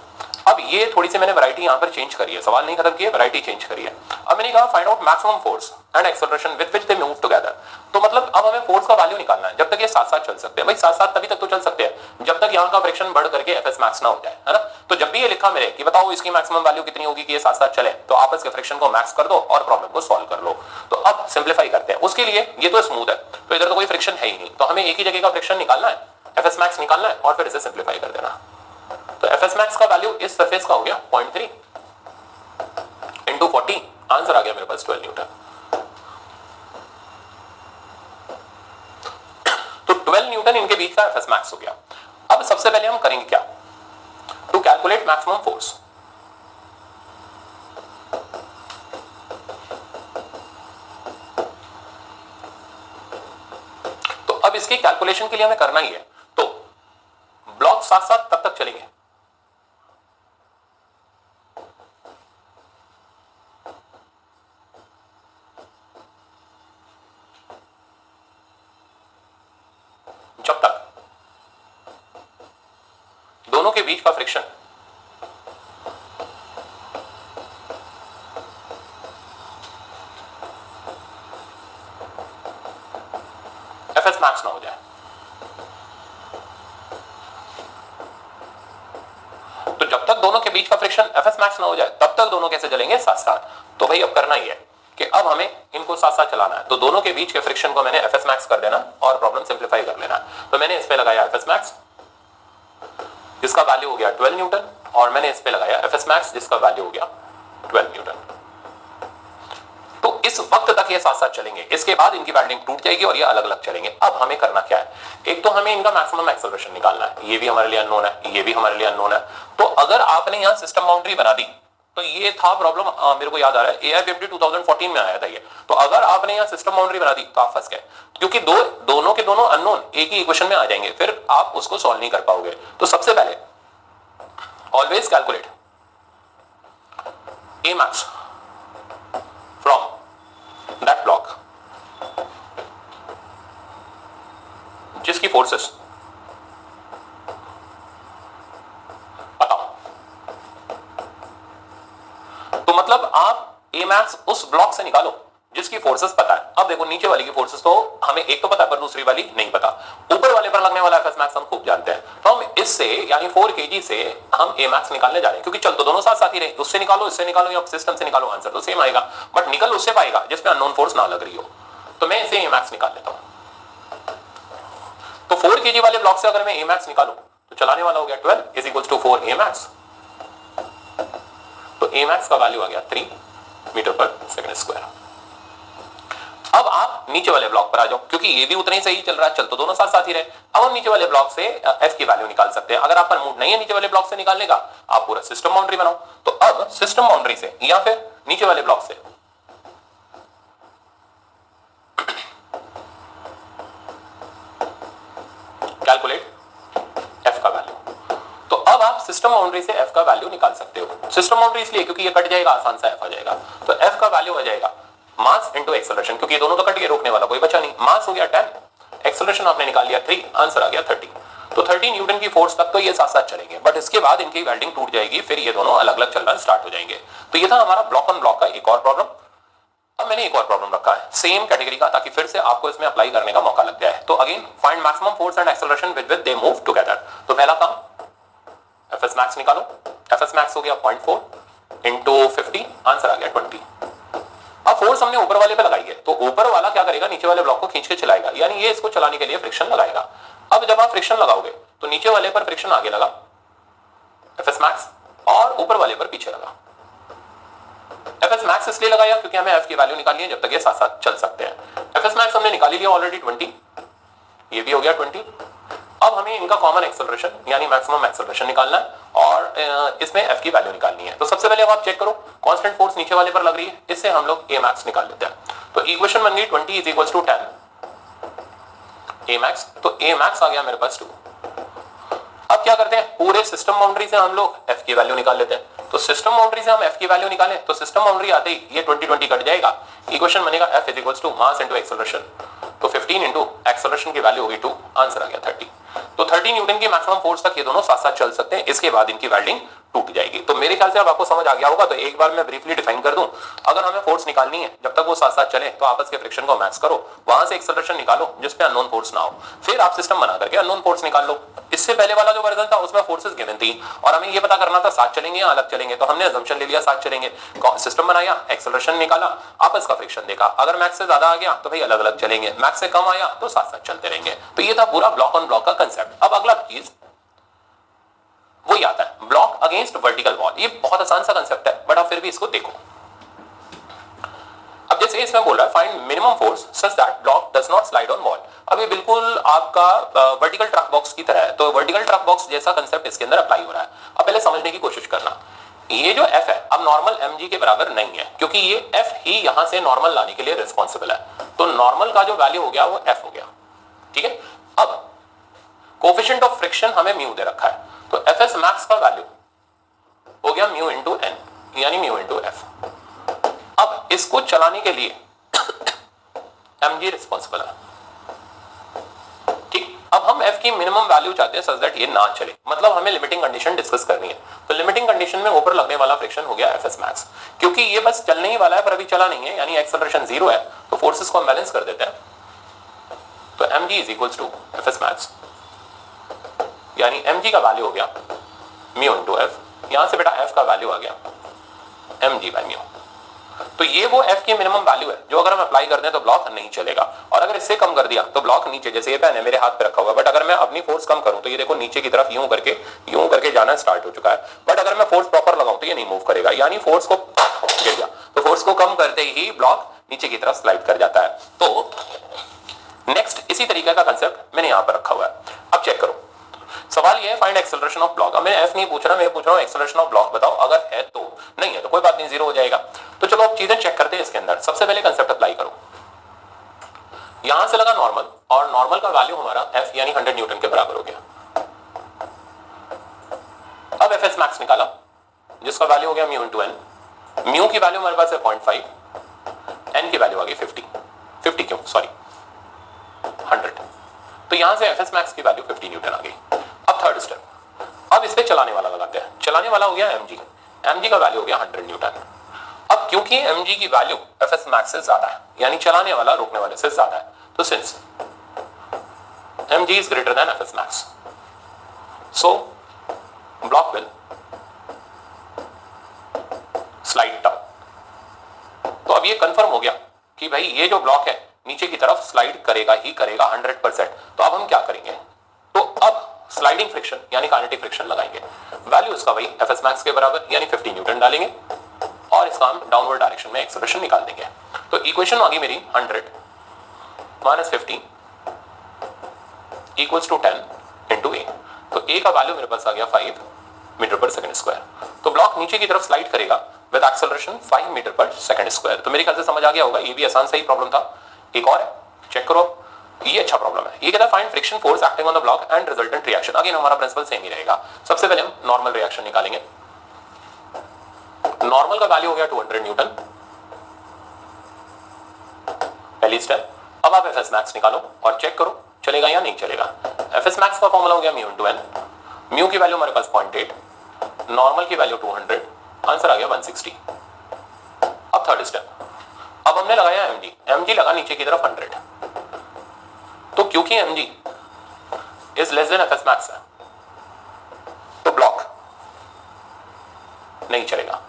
अब ये थोड़ी सी मैंने वैरायटी यहाँ पर चेंज करी है, सवाल नहीं खत्म किया, वैरायटी चेंज करी है। अब मैंने कहा find out maximum force and acceleration with which they move together. तो मतलब अब हमें फोर्स का वैल्यू निकालना है। जब तक ये साथ साथ चल सकते हैं, भाई साथ साथ तभी तक तो चल सकते हैं जब तक यहाँ का फ्रिक्शन बढ़ करके Fs मैक्स ना हो जाए, है ना। तो जब भी ये लिखा मेरे कि बताओ इसकी मैक्सिमम वैल्यू कितनी होगी कि ये साथ साथ चले, तो आपस के फ्रिक्शन को मैक्स कर दो और प्रॉब्लम को सॉल्व कर लो। तो अब सिंप्लीफाई करते हैं। उसके लिए ये तो स्मूथ है, तो इधर तो कोई फ्रिक्शन है ही नहीं, तो हमें एक ही जगह का फ्रिक्शन निकालना है, Fs मैक्स निकालना है और फिर इसे सिंप्लीफाई कर देना। तो Fs मैक्स का वैल्यू इस सरफेस का हो गया 0.3 इंटू 40, आंसर आ गया मेरे पास 12 न्यूटन। तो 12 न्यूटन इनके बीच का Fs मैक्स हो गया। अब सबसे पहले हम करेंगे क्या, टू कैलकुलेट मैक्सिमम फोर्स। तो अब इसके कैलकुलेशन के लिए हमें करना ही है, तो ब्लॉक साथ साथ तब तक चलेंगे जब तक दोनों के बीच का फ्रिक्शन Fs मैक्स ना हो जाए। तो जब तक दोनों के बीच का फ्रिक्शन Fs मैक्स ना हो जाए तब तक दोनों कैसे चलेंगे, साथ साथ। तो भाई अब करना ही है कि अब हमें इनको साथ साथ चलाना है। तो दोनों के बीच के फ्रिक्शन को मैंने Fs मैक्स कर देना और प्रॉब्लम सिंप्लीफाई कर लेना। तो मैंने इस पे लगाया Fs मैक्स जिसका वैल्यू हो गया 12 न्यूटन, और मैंने इस पे लगाया Fs मैक्स जिसका वैल्यू हो गया 12 न्यूटन। तो इस वक्त तक ये साथ साथ चलेंगे, इसके बाद इनकी बाइंडिंग टूट जाएगी और ये अलग अलग चलेंगे। अब हमें करना क्या है, एक तो हमें इनका मैक्सिमम एक्सेलरेशन निकालना है, ये भी हमारे लिए अननोन है, ये भी हमारे लिए अननोन है। तो अगर आपने यहाँ सिस्टम बाउंड्री बना दी, तो ये था प्रॉब्लम, मेरे को याद आ रहा है AIPMD 2014 में आया था ये। तो अगर आपने यहाँ सिस्टम बाउंड्री बना दी तो आप फंस गए, क्योंकि दोनों के दोनों अननोन एक ही इक्वेशन में आ जाएंगे, फिर आप उसको सॉल्व नहीं कर पाओगे। तो सबसे पहले always calculate A max from that block जिसकी फोर्सेस बताओ। तो मतलब आप ए मैक्स उस ब्लॉक से निकालो जिसकी फोर्सेस पता है। अब देखो नीचे वाली की फोर्सेस तो हमें एक तो पता है पर दूसरी वाली नहीं पता। ऊपर वाले पर लगने वाला एफएस मैक्स हम खूब जानते हैं, तो हम इससे यानी 4 kg से हम ए मैक्स निकालने जा रहे हैं, क्योंकि चल तो दोनों साथ साथ ही रहे, उससे निकालो इससे निकालो या सिस्टम से निकालो, आंसर तो सेम आएगा, बट निकल उससे पाएगा जिसमें अननोन फोर्स ना लग रही हो। तो मैं इसे ए मैक्स निकाल लेता हूं। तो 4 kg वाले ब्लॉक से अगर मैं ए मैक्स निकालू तो चलाने वाला हो गया 12 is equals to 4 a max. तो ए मैक्स का वैल्यू आ गया 3 मीटर पर सेकंड स्क्वायर। अब आप नीचे वाले ब्लॉक पर आ जाओ, क्योंकि ये भी उतना ही सही चल रहा है, चल तो दोनों साथ साथ ही रहे। अब हम नीचे वाले ब्लॉक से एफ की वैल्यू निकाल सकते हैं। अगर आपका मूड नहीं है नीचे वाले ब्लॉक से निकालने का, आप पूरा सिस्टम बाउंड्री बनाओ। तो अब सिस्टम बाउंड्री से या फिर नीचे वाले ब्लॉक से कैलकुलेट एफ का वैल्यू। तो अब आप सिस्टम बाउंड्री से एफ का वैल्यू निकाल सकते हो। सिस्टम बाउंड्री इसलिए क्योंकि ये कट जाएगा, आसान सा एफ आ जाएगा। तो एफ का वैल्यू आ जाएगा मास इनटू एक्सेलरेशन, क्योंकि ये दोनों तो कट गए, रोकने वाला कोई बचा नहीं। मास हो गया 10, एक्सेलरेशन आपने निकाल लिया 3, आंसर आ गया 30। तो 30 न्यूटन की फोर्स तक तो ये साथ साथ चलेंगे, बट इसके बाद इनकी वेल्डिंग टूट जाएगी, फिर ये दोनों अलग अलग चलना स्टार्ट हो जाएंगे। तो ये था हमारा ब्लॉक ऑन ब्लॉक का एक और प्रॉब्लम। अब मैंने एक और प्रॉब्लम रखा है सेम कैटेगरी का, ताकि फिर से आपको इसमें अप्लाई करने का मौका लग जाए। तो again find maximum force and acceleration with they move together. तो पहला काम एफएस मैक्स निकालो। एफएस मैक्स हो गया 0.4 इंटू 50, आंसर आ गया 20। अब फोर्स हमने ऊपर वाले पे लगाई है, तो ऊपर वाला क्या करेगा, नीचे वाले ब्लॉक को खींच के चलाएगा, यानी ये इसको चलाने के लिए फ्रिक्शन लगाएगा। अब जब आप फ्रिक्शन लगाओगे तो नीचे वाले पर फ्रिक्शन आगे लगा एफएस मैक्स, और ऊपर वाले पर पीछे लगा। एफएस मैक्स इसलिए लगाया क्योंकि हमें एफ की वैल्यू निकालनी है जब तक ये साथ साथ चल सकते हैं। एफएस मैक्स हमने निकाली लिया ऑलरेडी 20, ये भी हो गया 20। अब हमें इनका कॉमन एक्सेलरेशन यानी मैक्सिमम एक्सेलरेशन निकालना है, और इसमें एफ की वैल्यू निकालनी है। तो सबसे पहले अब आप चेक करो कांस्टेंट फोर्स नीचे वाले पर लग रही है, इससे हम लोग ए मैक्स निकाल लेते हैं। तो इक्वेशन बन गई 20 is equals to 10 a max. तो ए मैक्स आ गया मेरे पास 2। अब क्या करते हैं, पूरे सिस्टम बाउंड्री से हम लोग एफ की वैल्यू निकाल लेते हैं। तो सिस्टम बाउंड्री से हम एफ की वैल्यू निकालें तो सिस्टम बाउंड्री आते ही ये 20 कट जाएगा। इक्वेशन बनेगा F is equals to mass into acceleration. तो 15 इंटू एक्सेलरेशन की वैल्यू होगी 2, आंसर आ गया 30। तो 30 न्यूटन की मैक्सिमम फोर्स तक ये दोनों साथ साथ चल सकते हैं, इसके बाद इनकी वेल्डिंग टूट जाएगी। तो मेरे ख्याल से अब आपको समझ आ गया होगा। तो एक बार मैं ब्रीफली डिफाइन कर दूं, अगर हमें फोर्स निकालनी है जब तक वो साथ साथ चले तो आपस के फ्रिक्शन को मैक्स करो, वहां से एक्सेलरेशन निकालो जिस पे अननोन फोर्स ना हो, फिर आप सिस्टम बना करके अननोन फोर्स निकाल लो। इससे पहले वाला जो वर्जन था उसमें फोर्सेस गिवन थी और हमें ये पता करना था साथ चलेंगे या अलग चलेंगे, तो हमने अजम्पशन ले लिया साथ चलेंगे, सिस्टम बनाया, एक्सेलरेशन निकाला, आपस का फ्रिक्शन देखा। अगर मैक्स से ज्यादा आ गया तो भाई अलग अलग चलेंगे, मैक्स से कम आया तो साथ साथ चलते रहेंगे। तो ये था पूरा ब्लॉक ऑन ब्लॉक का कंसेप्ट। अब अगला चीज वही आता है ब्लॉक अगेंस्ट वर्टिकल वॉल। ये बहुत आसान सा कंसेप्ट है, बट आप फिर भी इसको देखो। अब जैसे इसमें बोल रहा है find minimum force such that block does not slide on wall. अब ये बिल्कुल आपका वर्टिकल ट्रक बॉक्स की तरह है, तो वर्टिकल ट्रक बॉक्स जैसा कंसेप्ट इसके अंदर अप्लाई हो रहा है। अब पहले समझने की कोशिश करना, ये जो एफ है अब नॉर्मल mg के बराबर नहीं है, क्योंकि ये एफ ही यहां से नॉर्मल लाने के लिए रिस्पॉन्सिबल है। तो नॉर्मल का जो वैल्यू हो गया वो एफ हो गया, ठीक है। अब कोफिशिएंट ऑफ फ्रिक्शन हमें म्यू दे रखा है, तो एफ एस मैक्स का वैल्यू हो गया म्यू इंटू एन, यानी म्यू इंटू एफ। अब इसको चलाने के लिए mg रिस्पॉन्सिबल है, ठीक। अब हम f की मिनिमम वैल्यू चाहते हैं सच दैट ये ना चले, मतलब हमें लिमिटिंग कंडीशन डिस्कस करनी है। तो लिमिटिंग कंडीशन में ऊपर लगने वाला फ्रिक्शन हो गया एफ एस मैक्स, क्योंकि ये बस चलने ही वाला है पर अभी चला नहीं है, यानी एक्सेलरेशन 0 है, तो फोर्सेस को हम बैलेंस कर देते हैं। तो mg is equals to F S max, यानी mg का वैल्यू हो गया म्यू इंटू एफ। यहां से बेटा f का वैल्यू आ गया mg बाय म्यू। तो ये वो f की मिनिमम वैल्यू है जो अगर हम अप्लाई कर दें तो ब्लॉक नहीं चलेगा, और अगर इससे कम कर दिया तो ब्लॉक नीचे, जैसे ये पेन है मेरे हाथ पे रखा हुआ है, बट अगर मैं अपनी फोर्स कम करूं तो ये देखो नीचे की तरफ यूं करके जाना स्टार्ट हो चुका है। बट अगर मैं फोर्स प्रॉपर लगाऊं तो ये नहीं मूव करेगा, यानी फोर्स को गिर गया, तो फोर्स को कम करते ही ब्लॉक नीचे की तरफ स्लाइड कर जाता है। तो नेक्स्ट इसी तरीके का कंसेप्ट मैंने यहां पर रखा हुआ है। अब चेक करो, सवाल ये है फाइंड एक्सेलरेशन ऑफ ब्लॉक। अब मैं एफ नहीं पूछ रहा, मैं पूछ रहा हूं एक्सेलरेशन ऑफ ब्लॉक बताओ, अगर है तो, नहीं है तो कोई बात नहीं, 0 हो जाएगा। तो चलो अब चीजें चेक करते हैं इसके अंदर। सबसे पहले कंसेप्ट अप्लाई करो, यहां से लगा नॉर्मल, और नॉर्मल का वैल्यू हमारा एफ यानी 100 न्यूटन के बराबर हो गया। अब एफ एस मैक्स निकाला जिसका वैल्यू हो गया म्यू इंटू एन। म्यू की वैल्यू हमारे पास है 0.5, एन की वैल्यू आ गई 50 क्यों, सॉरी 100। तो तो यहां से एफएस मैक्स की वैल्यू 50 न्यूटन आ गई। अब थर्ड स्टेप, अब इस पे चलाने वाला लगाते हैं। चलाने वाला हो गया mg, mg का वैल्यू हो गया 100 न्यूटन। अब क्योंकि mg की वैल्यू एफएस मैक्स से ज्यादा है, यानी चलाने वाला रोकने वाले से ज्यादा है, तो since mg is greater than fs max, so block will slide down। तो अब ये कंफर्म हो गया कि भाई ये जो ब्लॉक है नीचे की तरफ स्लाइड करेगा ही करेगा 100%। तो अब हम क्या करेंगे, तो अब स्लाइडिंग फ्रिक्शन यानी काइनेटिक फ्रिक्शन लगाएंगे। वैल्यू इसका वही एफएस मैक्स के बराबर यानी 50 न्यूटन डालेंगे और इसका हम डाउनवर्ड डायरेक्शन में एक्सेलरेशन निकाल देंगे। तो इक्वेशन आ गई मेरी 100 माइनस 50 इक्वल्स टू 10 इंटू ए। तो ए का वैल्यू मेरे पास आ गया 5 मीटर पर सेकंड स्क्वायर। तो ब्लॉक नीचे की तरफ स्लाइड करेगा विद एक्सेलरेशन 5 मीटर पर सेकंड स्क्वायर। तो मेरे ख्याल से समझ आ गया होगा, ये भी आसान सा ही प्रॉब्लम था। एक और है, चेक करो, ये अच्छा प्रॉब्लम है। ये कहता है find friction force acting on the block and resultant reaction. Again हमारा प्रिंसिपल सेम ही रहेगा। सबसे पहले हम नॉर्मल रिएक्शन निकालेंगे। नॉर्मल का वैल्यू हो गया 200 न्यूटन, पहली स्टेप। अब आप एफएस मैक्स निकालो और चेक करो चलेगा या नहीं चलेगा। एफएस मैक्स का फॉर्मूला हो गया म्यू इनटू एन। म्यू की वैल्यू हमारे पास 0.8, नॉर्मल की वैल्यू 200, आंसर आ गया 160। अब थर्ड स्टेप, अब हमने लगाया mg, mg लगा नीचे की तरफ 100। तो क्योंकि mg is less than FS max है तो ब्लॉक नहीं चलेगा।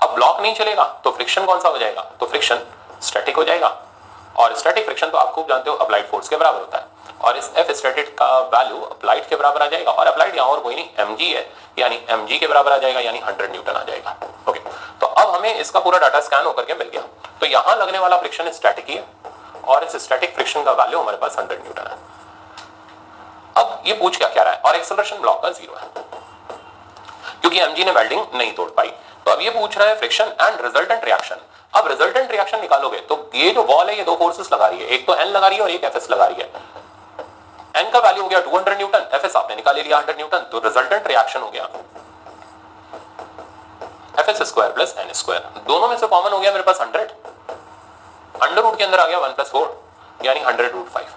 अब ब्लॉक नहीं चलेगा तो फ्रिक्शन कौन सा हो जाएगा, तो फ्रिक्शन स्टैटिक हो जाएगा। और स्टैटिक फ्रिक्शन तो आप खूब जानते हो अप्लाइड फोर्स के बराबर होता है, और इस एफ स्टैटिक का वैल्यू अप्लाइड के बराबर आ जाएगा। और अप्लाइड यहाँ और कोई नहीं mg है, यानी mg के बराबर आ जाएगा, यानी 100 न्यूटन आ जाएगा। ओके, तो अब हमें इसका पूरा डाटा स्कैन होकर के मिल गया। तो यहाँ लगने वाला फ्रिक्शन स्टैटिक ही है और इस स्टैटिक फ्रिक्शन का वैल्यू हमारे पास 100 न्यूटन है। अब ये पूछ क्या रहा है, और एक्सेलरेशन ब्लॉक का 0 है क्योंकि mg ने वेल्डिंग नहीं तोड़ पाई। तो अब ये पूछ रहा है फ्रिक्शन एंड रिजल्टेंट रिएक्शन। अब रिजल्टेंट रिएक्शन निकालोगे तो ये जो वॉल है ये दो फोर्सेस लगा रही है, एक तो n लगा रही है और एक fs लगा रही है। n का वैल्यू हो गया 200 न्यूटन, fs आपने निकाल लिया 100 न्यूटन, तो रिजल्टेंट रिएक्शन हो गया fs square plus n square. दोनों में से कॉमन हो गया मेरे पास 100, अंडर रूट के अंदर आ गया 1 + 4 यानी 100 रूट 5।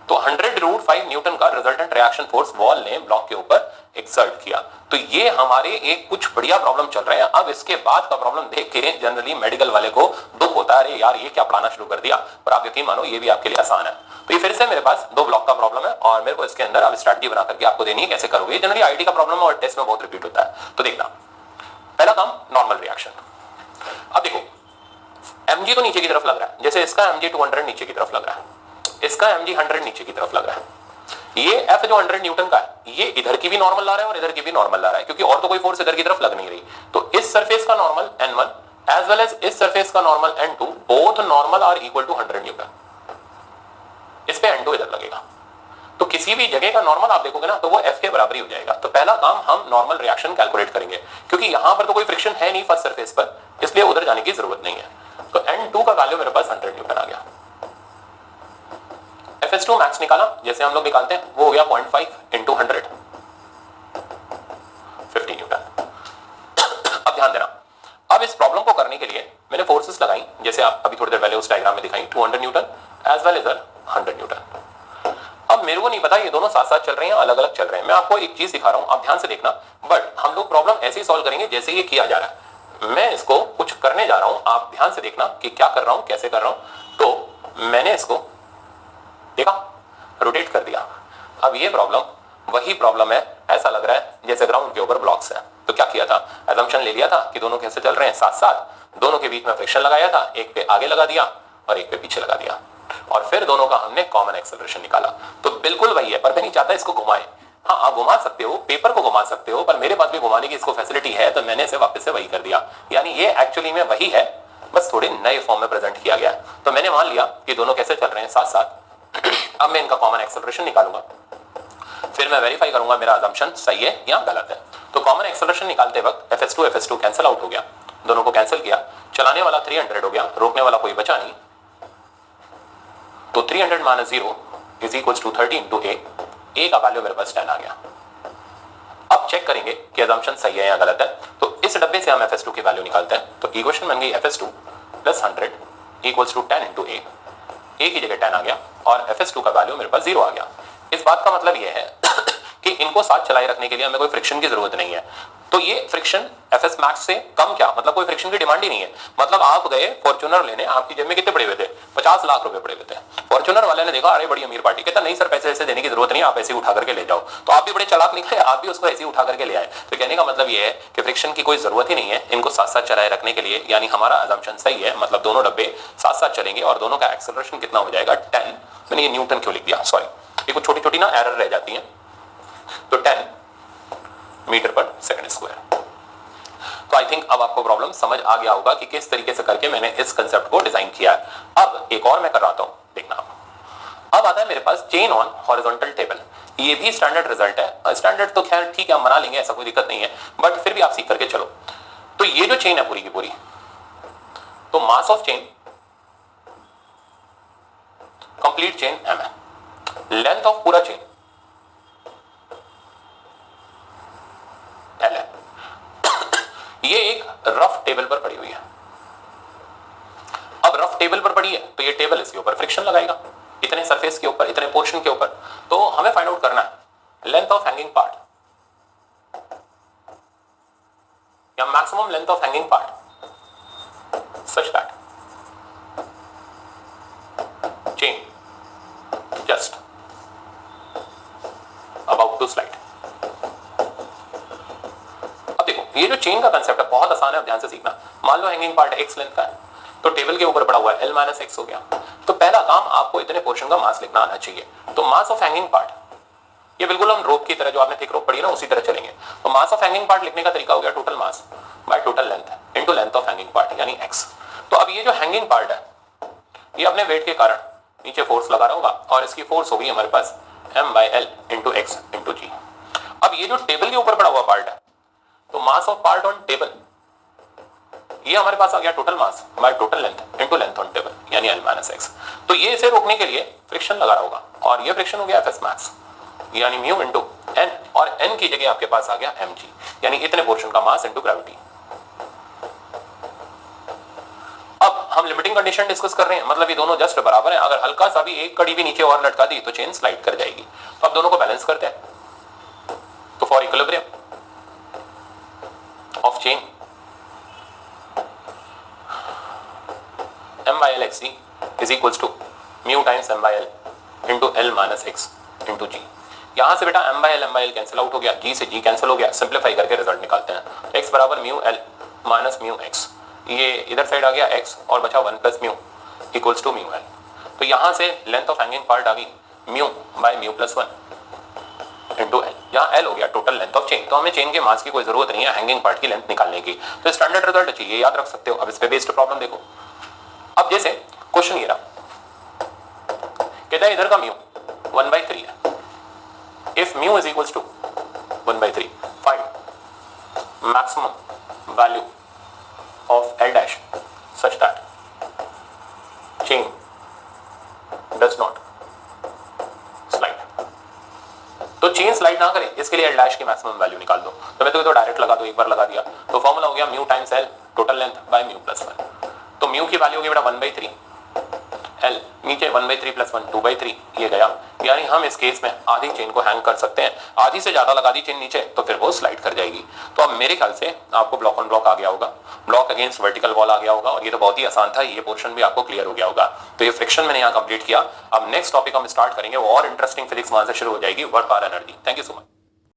तो 100 रूट 5 न्यूटन का रिजल्टेंट रिएक्शन फोर्स वॉल ने ब्लॉक के ऊपर एक्सर्ट किया। तो ये हमारे एक कुछ बढ़िया प्रॉब्लम चल रहे हैं। अब इसके बाद का प्रॉब्लम देख के जनरली मेडिकल वाले को दुख होता है, अरे यार ये क्या पढ़ाना शुरू कर दिया। पर आप यकीन मानो ये भी आपके लिए आसान है। तो ये फिर से मेरे पास 2 ब्लॉक का प्रॉब्लम है और मेरे को इसके अंदर अब स्ट्रैटेजी बना करके आपको देनी है, कैसे करोगे। जनरली आईटी का प्रॉब्लम है और टेस्ट में बहुत रिपीट होता है। तो देखना, पहला काम नॉर्मल रिएक्शन। अब देखो mg तो नीचे की तरफ लग रहा है, जैसे इसका mg 200 नीचे की तरफ लग रहा है, इसका mg 100 नीचे की तरफ लग रहा है। ये f जो 100 न्यूटन का है ये इधर की भी नॉर्मल ला रहा है और इधर की भी नॉर्मल ला रहा है, क्योंकि और तो कोई फोर्स इधर की तरफ लग नहीं रही। तो इस सरफेस का normal n1 as well as इस सरफेस का normal n2 both normal are equal to 100 newton. इस पे n2 इधर लगेगा, तो किसी भी जगह का नॉर्मल आप देखोगे ना तो वो f के बराबर ही हो जाएगा। तो पहला काम हम नॉर्मल रिएक्शन कैलकुलेट करेंगे, क्योंकि यहां पर तो कोई फ्रिक्शन है नहीं फर्स्ट सरफेस पर, इसलिए उधर जाने की जरूरत नहीं है। तो n2 का वैल्यू मेरे पास 100 न्यूटन आ गया। fs2 मैक्स निकाला जैसे हम लोग निकालते हैं, वो हो गया 0.5 इंटू 100 50 न्यूटन। अब ध्यान देना, अब इस प्रॉब्लम को करने के लिए मैंने फोर्सेस लगाई, जैसे आप अभी थोड़ी देर पहले उस डायग्राम में दिखाई, 200 newton as well as 100 newton. अब मेरे को नहीं पता ये दोनों साथ साथ चल रहे हैं अलग अलग चल रहे हैं, मैं आपको एक चीज दिखा रहा हूं, आप ध्यान से देखना। बट हम लोग प्रॉब्लम ऐसे ही सॉल्व करेंगे जैसे ये किया जा रहा है। मैं इसको कुछ करने जा रहा हूं, आप ध्यान से देखना कि क्या कर रहा हूं, कैसे कर रहा हूं। तो मैंने इसको देखा, रोटेट कर दिया। अब ये प्रॉब्लम वही प्रॉब्लम है, ऐसा लग रहा है जैसे ग्राउंड के ऊपर ब्लॉक्स है। तो क्या किया था, एजम्पशन ले लिया था कि दोनों कैसे चल रहे हैं साथ साथ, दोनों के बीच में फ्रिक्शन लगाया था, एक पे आगे लगा दिया और एक पे पीछे लगा दिया, और फिर दोनों का हमने कॉमन एक्सेलरेशन निकाला। तो बिल्कुल वही है, पर मैं नहीं चाहता इसको घुमाएं। हाँ आप घुमा सकते हो, पेपर को घुमा सकते हो, पर मेरे पास भी घुमाने की इसको फैसिलिटी है, तो मैंने इसे वापस से वही कर दिया। यानी ये एक्चुअली में वही है, बस थोड़े नए फॉर्म में प्रेजेंट किया गया। तो मैंने मान लिया कि दोनों कैसे चल रहे हैं साथ साथ। अब मैं इनका कॉमन एक्सेलरेशन निकालूंगा, फिर मैं वेरीफाई करूंगा मेरा असम्पशन सही है या गलत है। तो कॉमन एक्सेलरेशन निकालते वक्त fs2 कैंसिल आउट हो गया, दोनों को कैंसिल किया, चलाने वाला 300 हो गया, रोकने वाला कोई बचा नहीं। तो 300 minus 0 is equal to 30 into a का वैल्यू मेरे पास 10 आ गया। अब चेक करेंगे कि असम्पशन सही है या गलत है। तो इस डब्बे से हम fs2 की वैल्यू निकालते हैं। तो इक्वेशन बन गई fs2 plus 100 equals to 10 into a की जगह 10 आ गया और Fs2 का वैल्यू मेरे पास 0 आ गया। इस बात का मतलब यह है कि इनको साथ चलाए रखने के लिए हमें कोई फ्रिक्शन की जरूरत नहीं है। तो ये फ्रिक्शन Fs मैक्स से कम क्या, मतलब कोई फ्रिक्शन की डिमांड ही नहीं है। मतलब आप गए फॉर्च्यूनर लेने, आपकी जेब में कितने पड़े हुए थे, 50 लाख रुपए पड़े हुए थे। फॉर्च्यूनर वाले ने देखा अरे बड़ी अमीर पार्टी, कहता नहीं सर पैसे ऐसे देने की जरूरत नहीं, आप ऐसे ही उठा करके ले जाओ। तो आप भी बड़े चालाक निकले, आप भी उसको ऐसे ही उठा करके ले आए। तो कहने का मतलब ये है कि फ्रिक्शन की कोई जरूरत ही नहीं है इनको साथ साथ चलाए रखने के लिए। यानी हमारा अजम्पशन सही है, मतलब दोनों डब्बे साथ साथ चलेंगे और दोनों का एक्सेलरेशन कितना हो जाएगा 10। मैंने ये न्यूटन क्यों लिख दिया, सॉरी, ये कुछ छोटी छोटी ना एरर रह जाती है। तो 10 मीटर पर सेकंड स्क्वायर। तो आई थिंक अब आपको प्रॉब्लम समझ आ गया होगा कि किस तरीके से करके मैंने इस कंसेप्ट को डिजाइन किया है। अब एक और मैं कर रहा हूं, देखना अब आता है मेरे पास चेन ऑन हॉरिजॉन्टल टेबल। ये भी स्टैंडर्ड रिजल्ट है। स्टैंडर्ड तो खैर ठीक है, हम बना लेंगे, ऐसा कोई दिक्कत नहीं है, बट फिर भी आप सीख करके चलो। तो ये जो चेन है पूरी की पूरी, तो mass of chain, complete chain m है, लेंथ ऑफ पूरा चेन l है। ये एक रफ टेबल पर पड़ी हुई है। अब रफ टेबल पर पड़ी है तो ये टेबल इसके ऊपर फ्रिक्शन लगाएगा, इतने सरफेस के ऊपर, इतने पोर्शन के ऊपर। तो हमें फाइंड आउट करना है लेंथ ऑफ हैंगिंग पार्ट या maximum length of hanging part such that chain just about to slide. ये जो चेन का कंसेप्ट है बहुत आसान है, ध्यान से सीखना। मान low hanging part x length का है, तो टेबल के ऊपर पड़ा हुआ है l माइनस एक्स हो गया। तो पहला काम आपको इतने पोर्शन का मास लिखना आना चाहिए। तो मास ऑफ हैंगिंग पार्ट, ये बिल्कुल हम रोप की तरह, जो आपने थिक रोप पढ़ी ना उसी तरह चलेंगे। तो मास ऑफ हैंगिंग पार्ट लिखने का तरीका हो गया total mass by total length into length of hanging part यानी x। तो अब ये जो हैंगिंग पार्ट है ये अपने वेट के कारण नीचे फोर्स लगा रहा होगा और इसकी फोर्स होगी हमारे पास m/l इंटू एक्स इंटू जी। अब ये जो टेबल के ऊपर पड़ा हुआ पार्ट है, तो mass of part on table, ये हमारे पास आ गया total mass by total length into length on table यानी l माइनस एक्स। तो ये इसे रोकने के लिए फ्रिक्शन लगा रहा होगा और ये फ्रिक्शन हो गया Fs मैक्स यानी म्यू इंटू n, और n की जगह आपके पास आ गया mg यानी इतने पोर्शन का मास इंटू ग्रेविटी। अब हम लिमिटिंग कंडीशन डिस्कस कर रहे हैं, मतलब ये दोनों जस्ट बराबर हैं। अगर हल्का सा भी एक कड़ी भी नीचे और लटका दी तो चेन स्लाइड कर जाएगी। तो अब दोनों को बैलेंस करते हैं। तो for equilibrium of chain m/l xc is equals to mu times m/l into l minus x into g। यहां से बेटा m/l कैंसिल आउट हो गया, g से g कैंसिल हो गया। सिंप्लीफाई करके रिजल्ट निकालते हैं। x बराबर mu l minus mu x, ये इधर साइड आ गया x और बचा 1 plus mu equals to mu l। तो यहां से लेंथ ऑफ हैंगिंग पार्ट आ गई mu by mu plus 1 into l, यहाँ एल हो गया टोटल लेंथ ऑफ चेन। तो हमें चेन के मास की कोई जरूरत नहीं है हैंगिंग पार्ट की लेंथ निकालने की। तो स्टैंडर्ड रिजल्ट चाहिए, याद रख सकते हो। अब इस पे बेस्ड प्रॉब्लम देखो। अब जैसे क्वेश्चन ये रहा, कहता है इधर का म्यू 1/3 है। If mu is equals to 1/3 find maximum value of l dash such that chain does not slide. तो चेन स्लाइड ना करे इसके लिए एल डैश की मैक्सिमम वैल्यू निकाल दो। तो मैं तो डायरेक्ट लगा दो, एक बार लगा दिया तो फॉर्मूला हो गया mu times L total length bye mu plus 1। तो म्यू की वैल्यू होगी बेटा 1/3, एल नीचे 1/3 प्लस 1 2/3 ये गया। यानी हम इस केस में आधी चेन को हैंग कर सकते हैं। आधी से ज्यादा लगा दी चेन नीचे तो फिर वो स्लाइड कर जाएगी। तो अब मेरे ख्याल से आपको ब्लॉक ऑन ब्लॉक आ गया होगा, ब्लॉक अगेंस्ट वर्टिकल वॉल आ गया होगा और ये तो बहुत ही आसान था। ये पोर्शन भी आपको क्लियर हो गया होगा। तो ये फ्रिक्शन मैंने यहाँ कंप्लीट किया। अब नेक्स्ट टॉपिक हम स्टार्ट करेंगे, वो और इंटरेस्टिंग फिजिक्स वहां से शुरू हो जाएगी, वर्क और energy. Thank you so much.